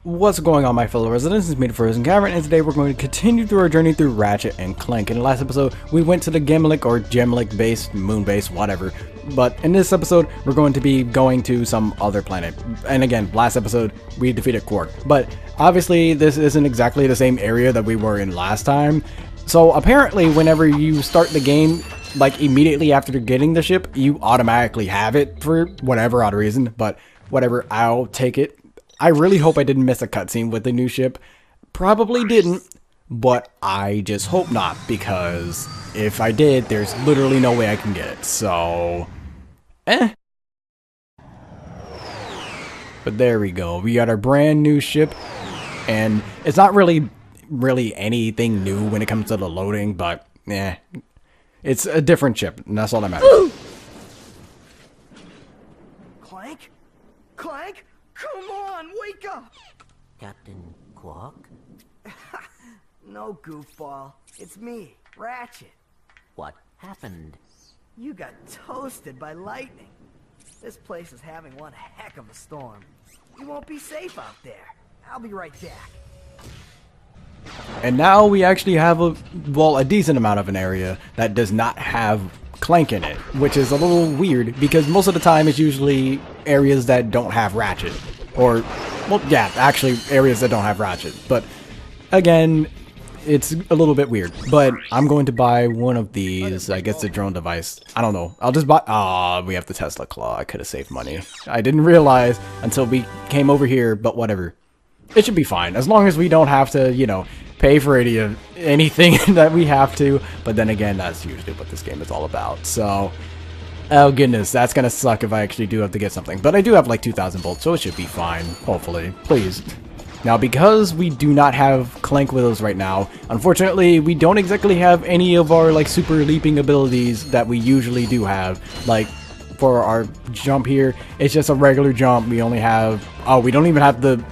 What's going on, my fellow residents? It's me, TheFrozenCavern, and today we're going to continue through our journey through Ratchet and Clank. In the last episode, we went to the Gimlick or Gemlick base, moon base, whatever. But in this episode, we're going to be going to some other planet. And again, last episode, we defeated Quark. But obviously, this isn't exactly the same area that we were in last time. So apparently, whenever you start the game, like immediately after getting the ship, you automatically have it for whatever odd reason. But whatever, I'll take it. I really hope I didn't miss a cutscene with the new ship. Probably didn't, but I just hope not, because if I did, there's literally no way I can get it, so... But there we go. We got our brand new ship, and it's not really anything new when it comes to the loading, but, it's a different ship, and that's all that matters. Clank? Clank? Come on, wake up! Captain Quark? No, goofball. It's me, Ratchet. What happened? You got toasted by lightning. This place is having one heck of a storm. You won't be safe out there. I'll be right back. And now we actually have a decent amount of an area that does not have Clank in it, which is a little weird because most of the time it's usually areas that don't have Ratchet. Or, well, yeah, actually areas that don't have Ratchet. But again, it's a little bit weird. But I'm going to buy one of these. I guess the drone device. I don't know. I'll just buy... we have the Tesla Claw. I could have saved money. I didn't realize until we came over here, but whatever. It should be fine. As long as we don't have to, you know, pay for anything that we have to. But then again, that's usually what this game is all about. So, oh goodness, that's gonna suck if I actually do have to get something. But I do have like 2,000 volts, so it should be fine. Hopefully. Please. Now, because we do not have Clank with us right now, unfortunately, we don't exactly have any of our like super leaping abilities that we usually do have. Like, for our jump here, it's just a regular jump. We only have... Oh, we don't even have the...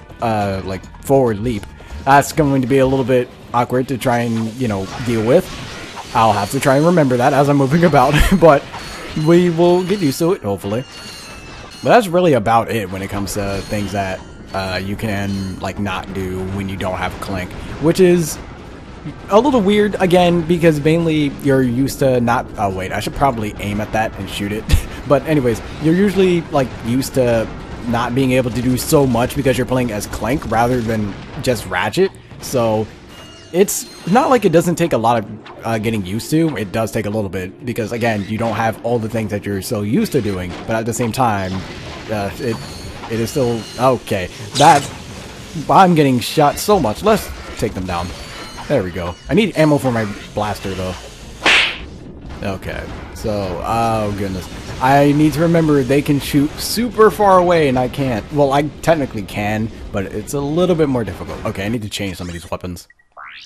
like forward leap. That's going to be a little bit awkward to try and, you know, deal with. I'll have to try and remember that as I'm moving about, but we will get used to it, hopefully. But that's really about it when it comes to things that you can, like, not do when you don't have Clank, which is a little weird, again, because mainly you're used to not... Oh, wait, I should probably aim at that and shoot it. But anyways, you're usually, like, used to not being able to do so much because you're playing as Clank rather than just Ratchet. So it's not like it doesn't take a lot of getting used to. It does take a little bit because, again, you don't have all the things that you're so used to doing, but at the same time, it is still okay. That I'm getting shot so much. Let's take them down. There we go. I need ammo for my blaster though. Okay, so oh goodness, I need to remember they can shoot super far away and I can't. Well, I technically can, but it's a little bit more difficult. Okay, I need to change some of these weapons.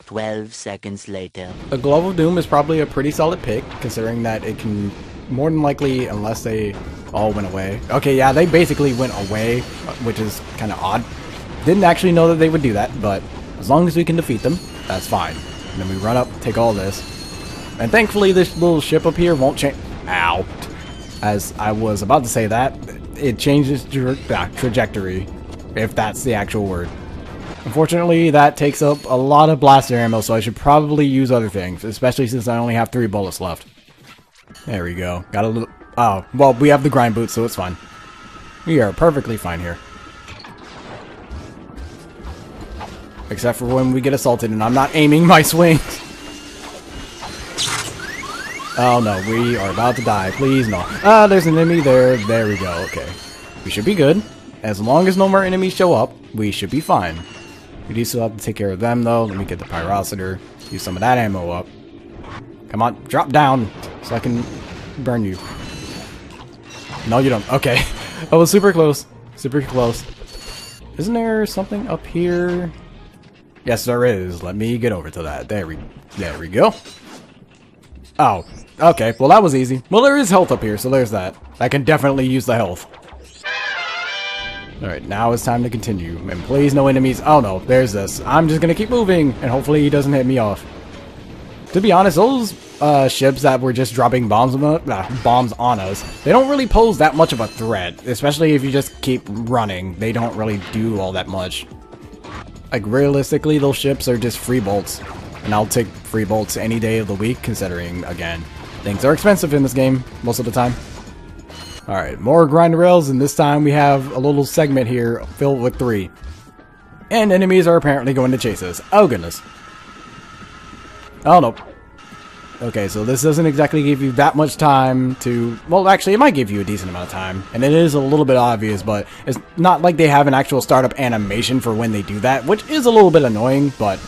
12 seconds later. The Glove of Doom is probably a pretty solid pick, considering that it can more than likely, unless they all went away. Okay, yeah, they basically went away, which is kind of odd. Didn't actually know that they would do that, but as long as we can defeat them, that's fine. And then we run up, take all this. And thankfully this little ship up here won't change. Ow. As I was about to say that, it changes trajectory, if that's the actual word. Unfortunately, that takes up a lot of blaster ammo, so I should probably use other things, especially since I only have 3 bullets left. There we go. Got a little... Oh, well, we have the grind boots, so it's fine. We are perfectly fine here. Except for when we get assaulted and I'm not aiming my swings. Oh no, we are about to die. Please, no. Ah, there's an enemy there. There we go. Okay. We should be good. As long as no more enemies show up, we should be fine. We do still have to take care of them, though. Let me get the Pyrocitor. Use some of that ammo up. Come on, drop down so I can burn you. No, you don't. Okay. I was super close. Super close. Isn't there something up here? Yes, there is. Let me get over to that. There we go. Oh, okay. Well, that was easy. Well, there is health up here, so there's that. I can definitely use the health. Alright, now it's time to continue. And please no enemies. Oh no, there's this. I'm just gonna keep moving, and hopefully he doesn't hit me off. To be honest, those ships that were just dropping bombs on us, they don't really pose that much of a threat. Especially if you just keep running. They don't really do all that much. Like, realistically, those ships are just free bolts. And I'll take free bolts any day of the week, considering, again, things are expensive in this game most of the time. Alright, more grind rails, and this time we have a little segment here filled with 3. And enemies are apparently going to chase us. Oh goodness. Oh no. Okay, so this doesn't exactly give you that much time to... Well, actually, it might give you a decent amount of time. And it is a little bit obvious, but it's not like they have an actual startup animation for when they do that, which is a little bit annoying, but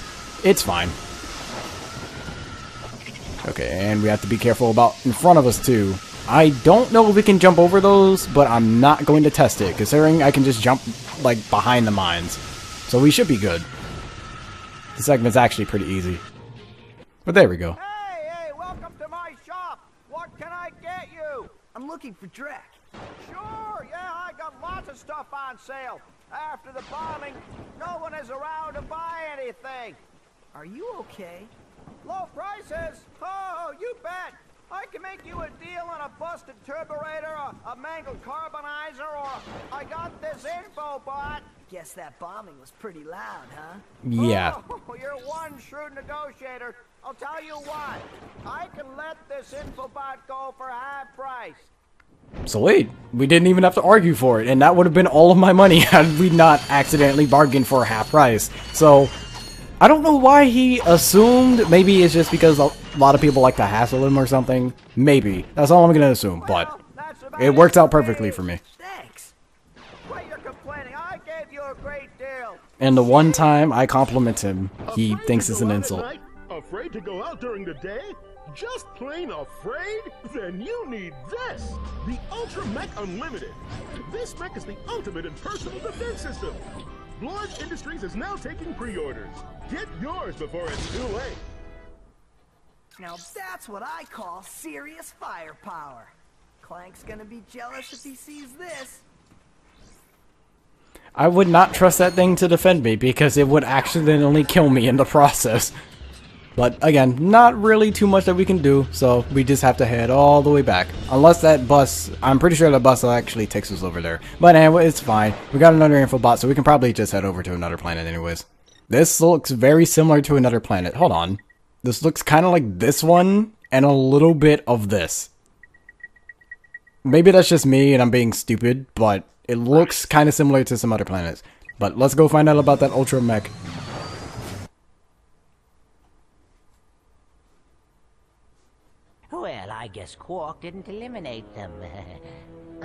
it's fine. Okay, and we have to be careful about in front of us, too. I don't know if we can jump over those, but I'm not going to test it, considering I can just jump, like, behind the mines. So we should be good. The segment's actually pretty easy. But there we go. Hey, welcome to my shop. What can I get you? I'm looking for Drek. Sure, yeah, I got lots of stuff on sale. After the bombing, no one is around to buy anything. Are you okay? Low prices? Oh, you bet. I can make you a deal on a busted turburator, a mangled carbonizer, or I got this info bot. Guess that bombing was pretty loud, huh? Yeah. Oh, you're one shrewd negotiator. I'll tell you what. I can let this infobot go for half price. So wait, we didn't even have to argue for it, and that would have been all of my money had we not accidentally bargained for half price. So, I don't know why he assumed. Maybe it's just because a lot of people like to hassle him or something. Maybe. That's all I'm gonna assume, but it worked out perfectly for me. Thanks. Why you're complaining? I gave you a great deal. And the one time I compliment him, he Afraid thinks to it's go an out at insult. night? Afraid to go out during the day? Just plain afraid? Then you need this! The Ultra Mech Unlimited! This mech is the ultimate in personal defense system! Blorg Industries is now taking pre-orders. Get yours before it's too late! Now that's what I call serious firepower. Clank's gonna be jealous if he sees this. I would not trust that thing to defend me because it would accidentally kill me in the process. But again, not really too much that we can do, so we just have to head all the way back. Unless that bus, I'm pretty sure the bus actually takes us over there. But anyway, it's fine. We got another infobot, so we can probably just head over to another planet anyways. This looks very similar to another planet. Hold on. This looks kind of like this one, and a little bit of this. Maybe that's just me and I'm being stupid, but it looks kind of similar to some other planets. But let's go find out about that Ultra Mech. Well, I guess Quark didn't eliminate them.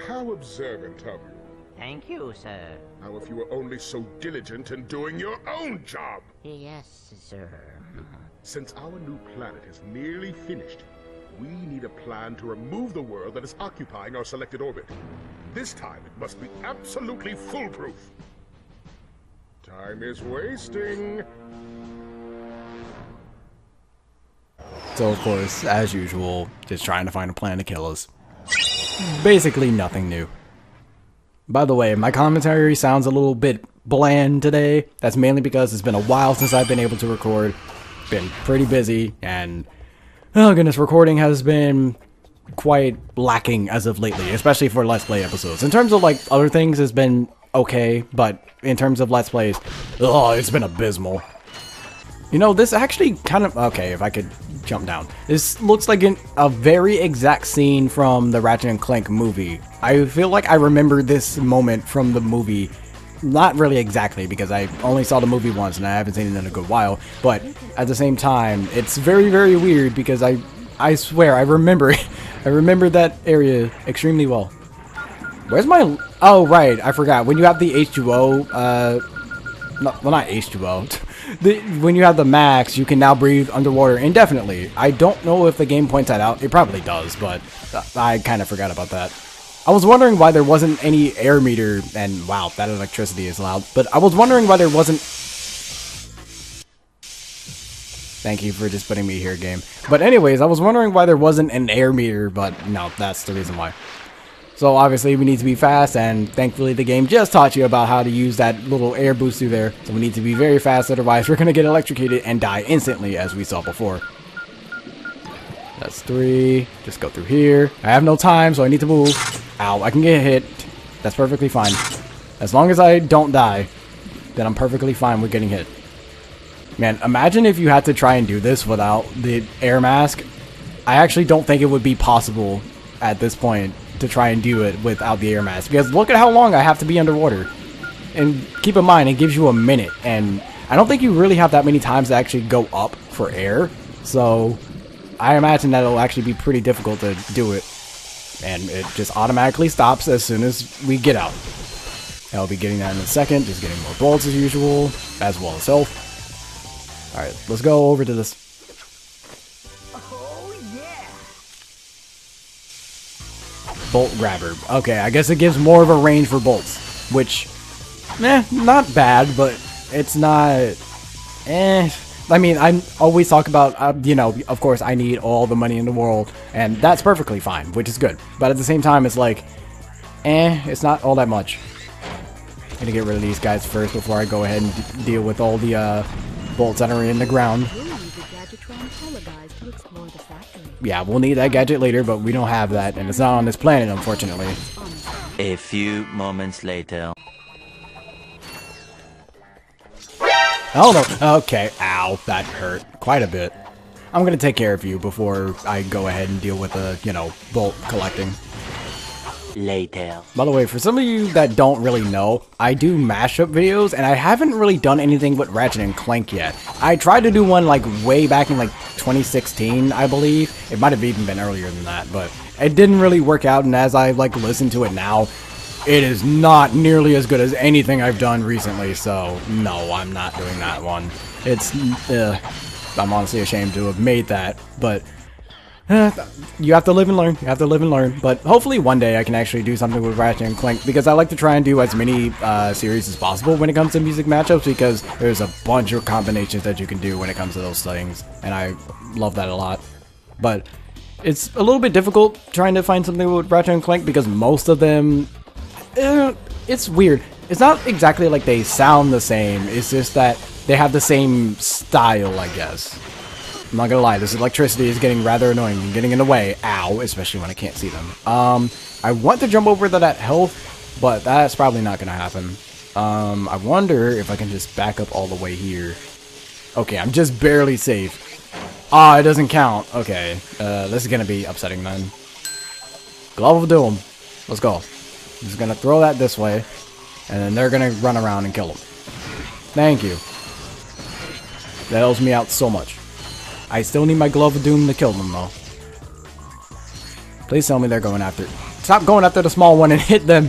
How observant of you. Thank you, sir. How if you were only so diligent in doing your own job? Yes, sir. Since our new planet is nearly finished, we need a plan to remove the world that is occupying our selected orbit. This time it must be absolutely foolproof. Time is wasting. So of course, as usual, just trying to find a plan to kill us. Basically nothing new. By the way, my commentary sounds a little bit bland today. That's mainly because it's been a while since I've been able to record. Been pretty busy, and oh goodness, recording has been quite lacking as of lately, especially for Let's Play episodes. In terms of like other things, it's been okay, but in terms of Let's Plays, oh, it's been abysmal. You know, this actually kind of... Okay, if I could jump down. This looks like a very exact scene from the Ratchet and Clank movie. I feel like I remember this moment from the movie. Not really exactly, because I only saw the movie once and I haven't seen it in a good while. But at the same time, it's very, very weird because I swear I remember I remember that area extremely well. Where's my... Oh, right, I forgot. When you have the H2O, well, not H2O. When you have the max, you can now breathe underwater indefinitely. I don't know if the game points that out. It probably does, but I kind of forgot about that. I was wondering why there wasn't any air meter, and wow, that electricity is loud. But I was wondering why there wasn't... Thank you for just putting me here, game. But anyways, I was wondering why there wasn't an air meter, but no, that's the reason why. So obviously we need to be fast, and thankfully the game just taught you about how to use that little air boost through there. So we need to be very fast, otherwise we're going to get electrocuted and die instantly, as we saw before. That's 3. Just go through here. I have no time, so I need to move. Ow, I can get hit. That's perfectly fine. As long as I don't die, then I'm perfectly fine with getting hit. Man, imagine if you had to try and do this without the air mask. I actually don't think it would be possible at this point to try and do it without the air mask, because look at how long I have to be underwater. And keep in mind, it gives you a minute, and I don't think you really have that many times to actually go up for air, so I imagine that it'll actually be pretty difficult to do it. And it just automatically stops as soon as we get out. I'll be getting that in a second, just getting more bolts as usual, as well as health. Alright, let's go over to this. Oh, yeah. Bolt grabber. Okay, I guess it gives more of a range for bolts, which, not bad, but it's not, I mean, I always talk about, you know, of course I need all the money in the world, and that's perfectly fine, which is good. But at the same time, it's like, it's not all that much. I'm gonna get rid of these guys first before I go ahead and deal with all the bolts that are in the ground. Yeah, we'll need that gadget later, but we don't have that, and it's not on this planet, unfortunately. A few moments later. Oh no, okay, ow, that hurt quite a bit. I'm gonna take care of you before I go ahead and deal with the, you know, bolt collecting. Later. By the way, for some of you that don't really know, I do mashup videos, and I haven't really done anything with Ratchet and Clank yet. I tried to do one like way back in like 2016, I believe. It might have even been earlier than that, but it didn't really work out, and as I like listen to it now, it is not nearly as good as anything I've done recently, so no, I'm not doing that one. It's, I'm honestly ashamed to have made that, but you have to live and learn. You have to live and learn. But hopefully one day I can actually do something with Ratchet and Clank, because I like to try and do as many series as possible when it comes to music matchups, because there's a bunch of combinations that you can do when it comes to those things, and I love that a lot. But it's a little bit difficult trying to find something with Ratchet and Clank, because most of them, it's weird. It's not exactly like they sound the same, it's just that they have the same style, I guess. I'm not gonna lie, this electricity is getting rather annoying and getting in the way. Ow, especially when I can't see them. I want to jump over to that health, but that's probably not gonna happen. I wonder if I can just back up all the way here. Okay, I'm just barely safe. Ah, it doesn't count. Okay, this is gonna be upsetting then. Glove of Doom. Let's go. I'm just gonna throw that this way, and then they're gonna run around and kill them. Thank you. That helps me out so much. I still need my Glove of Doom to kill them, though. Please tell me they're going after... Stop going after the small one and hit them!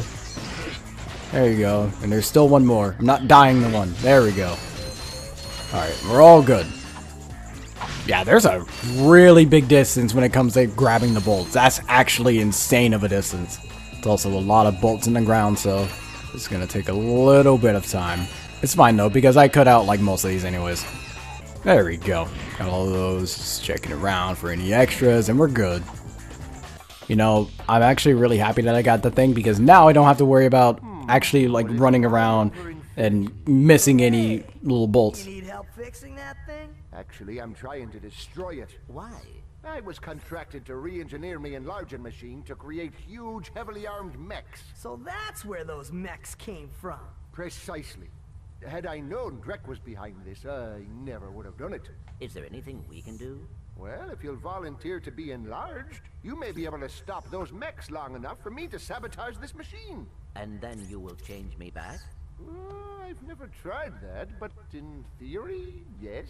There you go. And there's still one more. I'm not dying the one. There we go. Alright, we're all good. Yeah, there's a really big distance when it comes to grabbing the bolts. That's actually insane of a distance. It's also a lot of bolts in the ground, so it's gonna take a little bit of time. It's fine, though, because I cut out, like, most of these anyways. There we go. Got all those, just checking around for any extras, and we're good. You know, I'm actually really happy that I got the thing, because now I don't have to worry about actually, like, running around and missing any little bolts. You need help fixing that thing? Actually, I'm trying to destroy it. Why? I was contracted to re-engineer my enlarging machine to create huge, heavily armed mechs. So that's where those mechs came from. Precisely. Had I known Drek was behind this, I never would have done it. Is there anything we can do? Well, if you'll volunteer to be enlarged, you may be able to stop those mechs long enough for me to sabotage this machine. And then you will change me back? I've never tried that, but in theory, yes.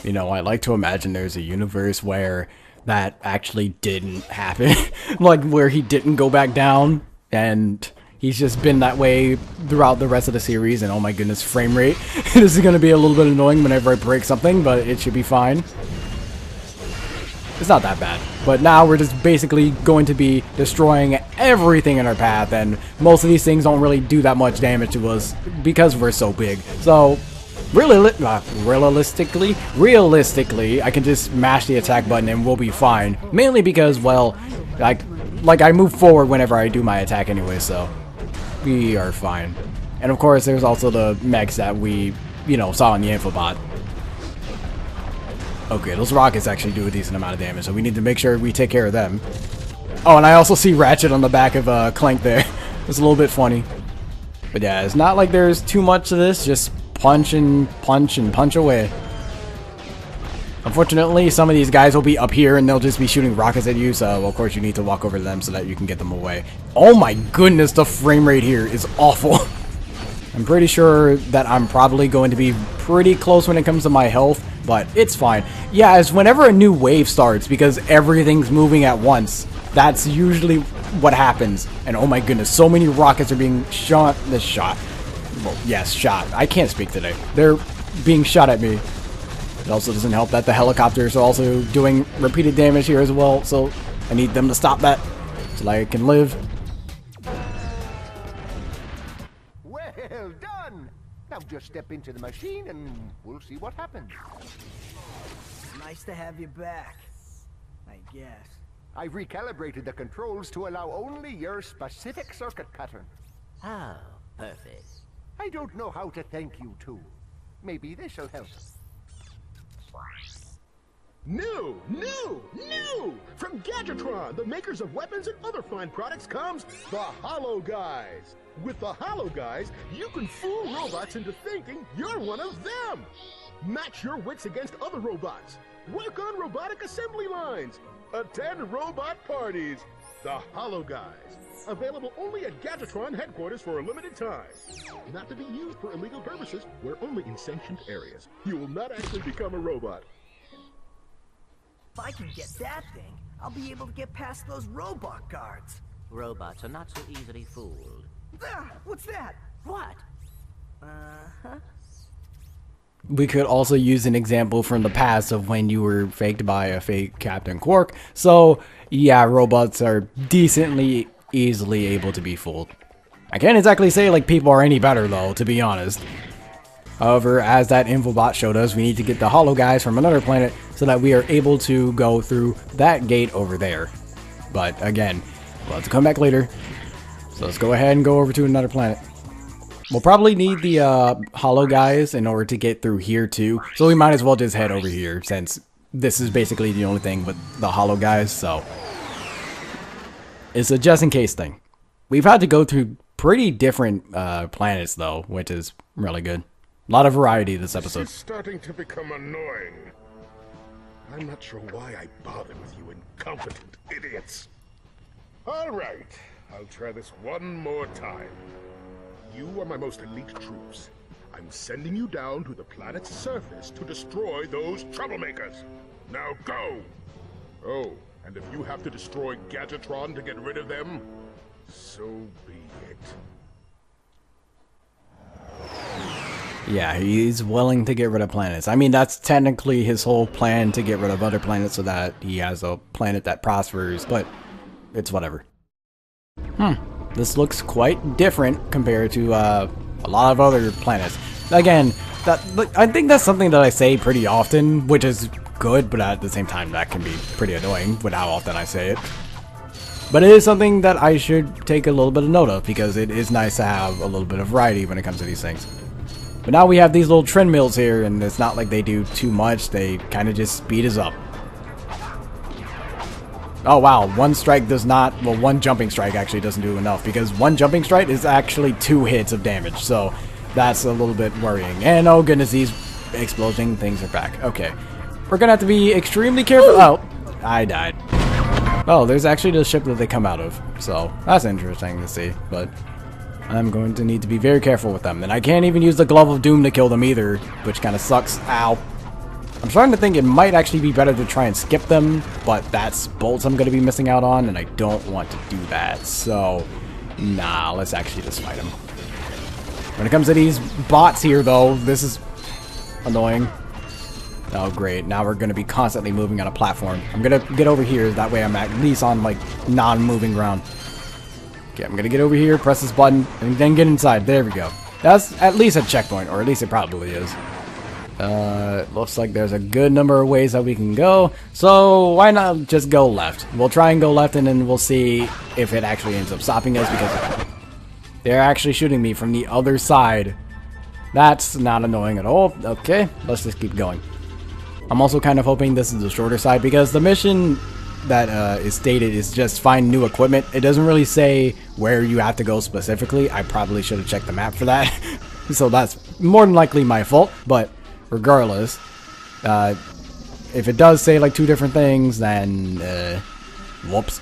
You know, I like to imagine there's a universe where that actually didn't happen. Like, where he didn't go back down, and he's just been that way throughout the rest of the series, and oh my goodness, frame rate. This is going to be a little bit annoying whenever I break something, but it should be fine. It's not that bad. But now we're just basically going to be destroying everything in our path, and most of these things don't really do that much damage to us because we're so big. So, realistically, I can just mash the attack button and we'll be fine. Mainly because, well, like, like, I move forward whenever I do my attack anyway, so we are fine. And of course, there's also the mechs that we, you know, saw in the infobot. Okay, those rockets actually do a decent amount of damage, so we need to make sure we take care of them. Oh, and I also see Ratchet on the back of Clank there. It's a little bit funny. But yeah, it's not like there's too much to this, just punch and punch and punch away. Unfortunately, some of these guys will be up here and they'll just be shooting rockets at you, so of course you need to walk over to them so that you can get them away. Oh my goodness, the frame rate here is awful. I'm pretty sure that I'm probably going to be pretty close when it comes to my health, but it's fine. Yeah, it's whenever a new wave starts, because everything's moving at once. That's usually what happens. And oh my goodness, so many rockets are being shot. Well, yes, shot. I can't speak today. They're being shot at me. It also doesn't help that the helicopters are also doing repeated damage here as well, so I need them to stop that so I can live. Well done! Now just step into the machine and we'll see what happens. Nice to have you back, I guess. I've recalibrated the controls to allow only your specific circuit pattern. Oh, perfect. I don't know how to thank you too. Maybe this'll help. New! From Gadgetron, the makers of weapons and other fine products, comes the Hollow Guys. With the Hollow Guys, you can fool robots into thinking you're one of them. Match your wits against other robots. Work on robotic assembly lines. Attend robot parties. The Hollow Guys. Available only at Gadgetron headquarters for a limited time. Not to be used for illegal purposes. We're only in sanctioned areas. You will not actually become a robot. If I can get that thing, I'll be able to get past those robot guards. Robots are not so easily fooled. Ah, what's that? What? Uh-huh. We could also use an example from the past of when you were faked by a fake Captain Quark. So, yeah, robots are decently easily able to be fooled. I can't exactly say like people are any better though, to be honest. However, as that infobot showed us, we need to get the Hollow Guys from another planet so that we are able to go through that gate over there. But again, we'll have to come back later. So let's go ahead and go over to another planet. We'll probably need the Hollow Guys in order to get through here too. So we might as well just head over here since this is basically the only thing with the Hollow Guys. So it's a just in case thing. We've had to go through pretty different planets though, which is really good. A lot of variety this episode. This is starting to become annoying. I'm not sure why I bothered with you incompetent idiots. All right, I'll try this one more time. You are my most elite troops. I'm sending you down to the planet's surface to destroy those troublemakers. Now go! Oh, and if you have to destroy Gadgetron to get rid of them, so be it. Yeah, he's willing to get rid of planets. I mean, that's technically his whole plan, to get rid of other planets so that he has a planet that prospers, but it's whatever. This looks quite different compared to a lot of other planets. Again, I think that's something that I say pretty often, which is good, but at the same time that can be pretty annoying with how often I say it. But it is something that I should take a little bit of note of, because it is nice to have a little bit of variety when it comes to these things. But now we have these little treadmills here, and it's not like they do too much. They kind of just speed us up. Oh wow, one strike does not, well, one jumping strike actually doesn't do enough, because one jumping strike is actually 2 hits of damage, so that's a little bit worrying. And oh goodness, these exploding things are back. Okay, we're gonna have to be extremely careful. Oh, I died. Oh, there's actually the ship that they come out of, so that's interesting to see, but I'm going to need to be very careful with them. And I can't even use the Glove of Doom to kill them either, which kind of sucks. Ow. I'm starting to think it might actually be better to try and skip them, but that's bolts I'm going to be missing out on, and I don't want to do that. So, nah, let's actually just fight them. When it comes to these bots here, though, this is annoying. Oh, great. Now we're going to be constantly moving on a platform. I'm going to get over here. That way I'm at least on, like, non-moving ground. Okay, I'm going to get over here, press this button, and then get inside. There we go. That's at least a checkpoint, or at least it probably is. Looks like there's a good number of ways that we can go, so why not just go left? We'll try and go left, and then we'll see if it actually ends up stopping us, because they're actually shooting me from the other side. That's not annoying at all. Okay, let's just keep going. I'm also kind of hoping this is the shorter side, because the mission that is stated is just find new equipment. It doesn't really say where you have to go specifically. I probably should have checked the map for that. So that's more than likely my fault, but regardless, if it does say like 2 different things, then whoops.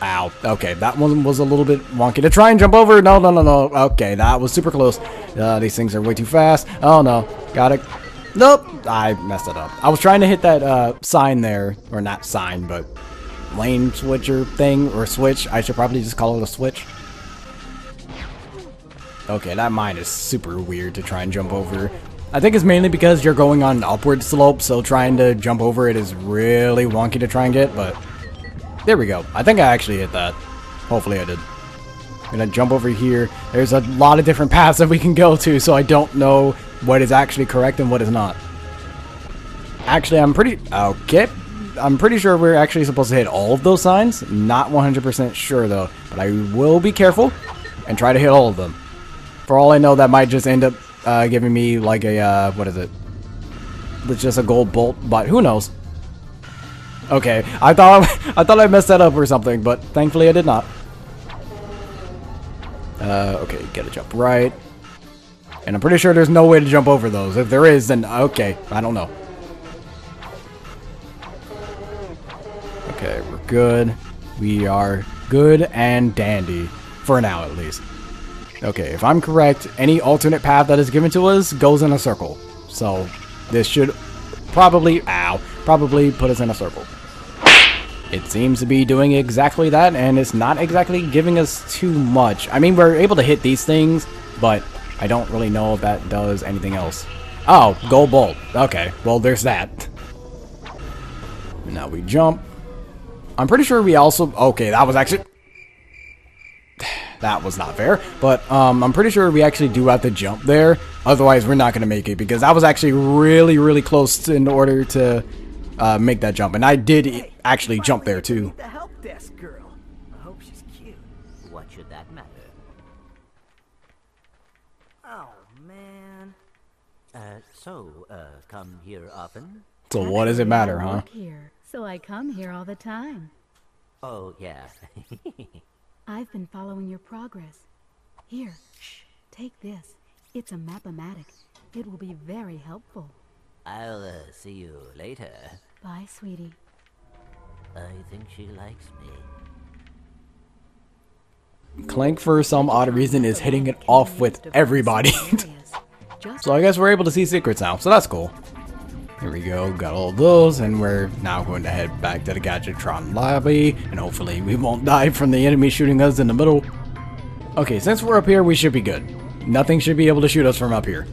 Ow. Okay, that one was a little bit wonky to try and jump over. No. Okay, that was super close. These things are way too fast. Oh no, got it. Nope, I messed it up. I was trying to hit that sign there, or not sign, but lane switcher thing, or switch. I should probably just call it a switch. Okay, that mine is super weird to try and jump over. I think it's mainly because you're going on an upward slope, so trying to jump over it is really wonky to try and get, but there we go. I think I actually hit that. Hopefully I did. I'm gonna jump over here. There's a lot of different paths that we can go to, so I don't know what is actually correct and what is not. Actually, I'm pretty sure we're actually supposed to hit all of those signs. Not 100% sure though, but I will be careful and try to hit all of them. For all I know, that might just end up giving me like a, what is it? It's just a gold bolt, but who knows? Okay, I thought I messed that up or something, but thankfully I did not. Okay, gotta jump right. And I'm pretty sure there's no way to jump over those. If there is, then okay, I don't know. Okay, we're good. We are good and dandy. For now, at least. Okay, if I'm correct, any alternate path that is given to us goes in a circle. So, this should probably put us in a circle. It seems to be doing exactly that, and it's not exactly giving us too much. I mean, we're able to hit these things, but I don't really know if that does anything else. Oh, gold bolt. Okay, well, there's that. Now we jump. I'm pretty sure we also... Okay, that was actually... That was not fair, but I'm pretty sure we actually do have to jump there. Otherwise, we're not going to make it, because that was actually really, really close in order to make that jump. And I did actually jump there, too. The help desk girl. I hope she's cute. What should that matter? Oh, man. Come here often? So what does it matter, I huh? work here, so I come here all the time. Oh, yeah. I've been following your progress. Here, take this. It's a map-o-matic. It will be very helpful. I'll see you later. Bye, sweetie. I think she likes me. Clank, for some odd reason, is hitting it off with everybody. So I guess we're able to see secrets now, so that's cool. Here we go, got all those, and we're now going to head back to the Gadgetron lobby, and hopefully we won't die from the enemy shooting us in the middle. Okay, since we're up here, we should be good. Nothing should be able to shoot us from up here.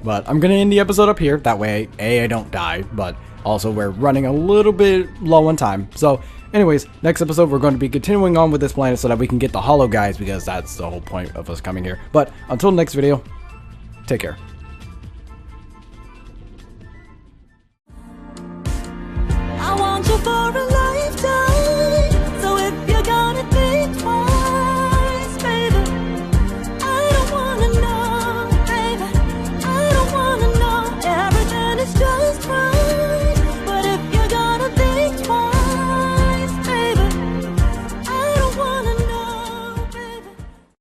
But I'm going to end the episode up here, that way, A, I don't die, but also we're running a little bit low on time. So, anyways, next episode we're going to be continuing on with this planet so that we can get the hollow guys, because that's the whole point of us coming here. But, until next video, take care.